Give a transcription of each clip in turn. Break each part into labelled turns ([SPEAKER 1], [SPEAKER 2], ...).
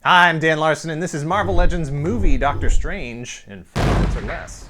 [SPEAKER 1] Hi, I'm Dan Larson, and this is Marvel Legends movie Doctor Strange in 4 minutes or less.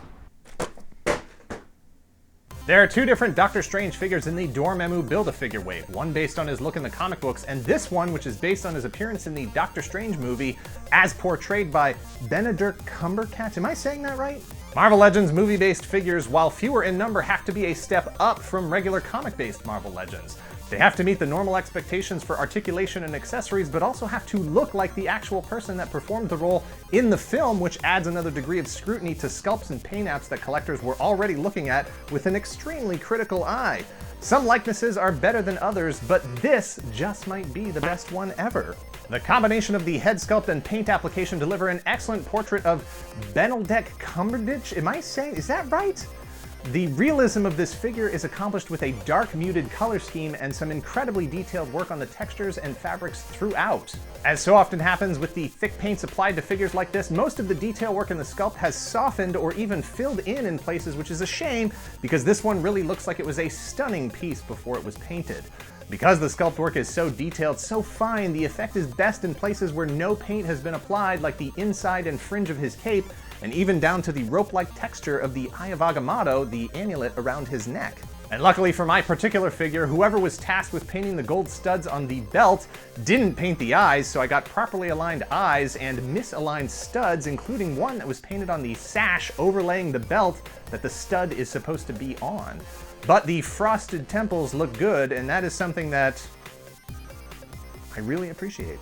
[SPEAKER 1] There are two different Doctor Strange figures in the Dormammu Build-A-Figure wave, one based on his look in the comic books, and this one which is based on his appearance in the Doctor Strange movie as portrayed by Benedict Cumberbatch. Am I saying that right? Marvel Legends movie-based figures, while fewer in number, have to be a step up from regular comic-based Marvel Legends. They have to meet the normal expectations for articulation and accessories, but also have to look like the actual person that performed the role in the film, which adds another degree of scrutiny to sculpts and paint apps that collectors were already looking at with an extremely critical eye. Some likenesses are better than others, but this just might be the best one ever. The combination of the head sculpt and paint application deliver an excellent portrait of Benedict Cumberbatch. Is that right? The realism of this figure is accomplished with a dark muted color scheme and some incredibly detailed work on the textures and fabrics throughout. As so often happens with the thick paints applied to figures like this, most of the detail work in the sculpt has softened or even filled in places, which is a shame because this one really looks like it was a stunning piece before it was painted. Because the sculpt work is so detailed, so fine, the effect is best in places where no paint has been applied, like the inside and fringe of his cape, and even down to the rope-like texture of the Eye of Agamotto, the amulet around his neck. And luckily for my particular figure, whoever was tasked with painting the gold studs on the belt didn't paint the eyes, so I got properly aligned eyes and misaligned studs, including one that was painted on the sash overlaying the belt that the stud is supposed to be on. But the frosted temples look good, and that is something that I really appreciate.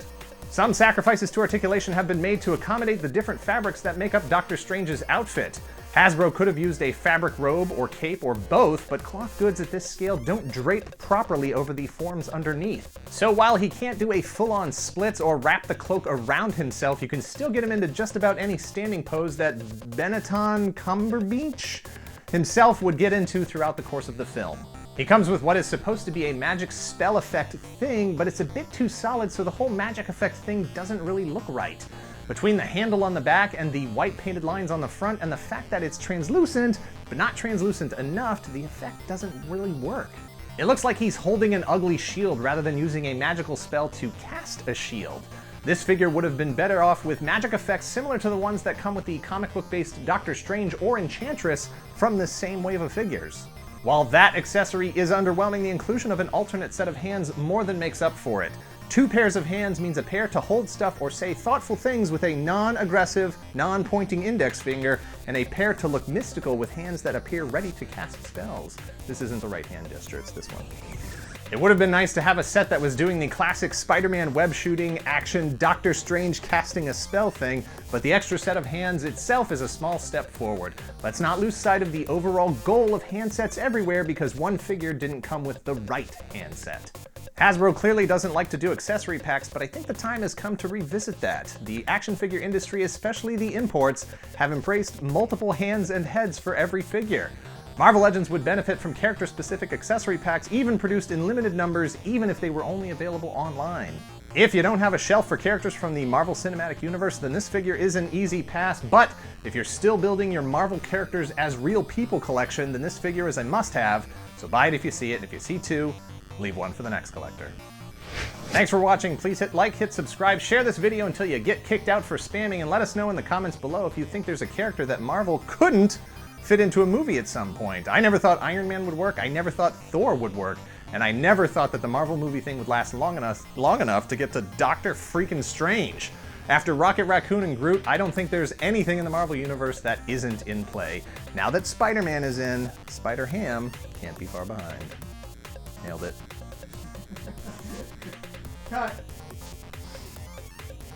[SPEAKER 1] Some sacrifices to articulation have been made to accommodate the different fabrics that make up Doctor Strange's outfit. Hasbro could have used a fabric robe or cape or both, but cloth goods at this scale don't drape properly over the forms underneath. So while he can't do a full-on splits or wrap the cloak around himself, you can still get him into just about any standing pose that Benedict Cumberbatch himself would get into throughout the course of the film. He comes with what is supposed to be a magic spell effect thing, but it's a bit too solid, so the whole magic effect thing doesn't really look right. Between the handle on the back and the white painted lines on the front and the fact that it's translucent, but not translucent enough, the effect doesn't really work. It looks like he's holding an ugly shield rather than using a magical spell to cast a shield. This figure would have been better off with magic effects similar to the ones that come with the comic book-based Doctor Strange or Enchantress from this same wave of figures. While that accessory is underwhelming, the inclusion of an alternate set of hands more than makes up for it. 2 pairs of hands means a pair to hold stuff or say thoughtful things with a non-aggressive, non-pointing index finger, and a pair to look mystical with hands that appear ready to cast spells. This isn't the right hand gesture, it's this one. It would have been nice to have a set that was doing the classic Spider-Man web shooting, action, Doctor Strange casting a spell thing, but the extra set of hands itself is a small step forward. Let's not lose sight of the overall goal of handsets everywhere because one figure didn't come with the right handset. Hasbro clearly doesn't like to do accessory packs, but I think the time has come to revisit that. The action figure industry, especially the imports, have embraced multiple hands and heads for every figure. Marvel Legends would benefit from character-specific accessory packs, even produced in limited numbers, even if they were only available online. If you don't have a shelf for characters from the Marvel Cinematic Universe, then this figure is an easy pass, but if you're still building your Marvel characters as real people collection, then this figure is a must-have, so buy it if you see it, and if you see 2, leave 1 for the next collector. Thanks for watching. Please hit like, hit subscribe, share this video until you get kicked out for spamming, and let us know in the comments below if you think there's a character that Marvel couldn't fit into a movie at some point. I never thought Iron Man would work, I never thought Thor would work, and I never thought that the Marvel movie thing would last long enough to get to Doctor freaking Strange. After Rocket Raccoon and Groot, I don't think there's anything in the Marvel Universe that isn't in play. Now that Spider-Man is in, Spider-Ham can't be far behind. Nailed it.
[SPEAKER 2] Cut.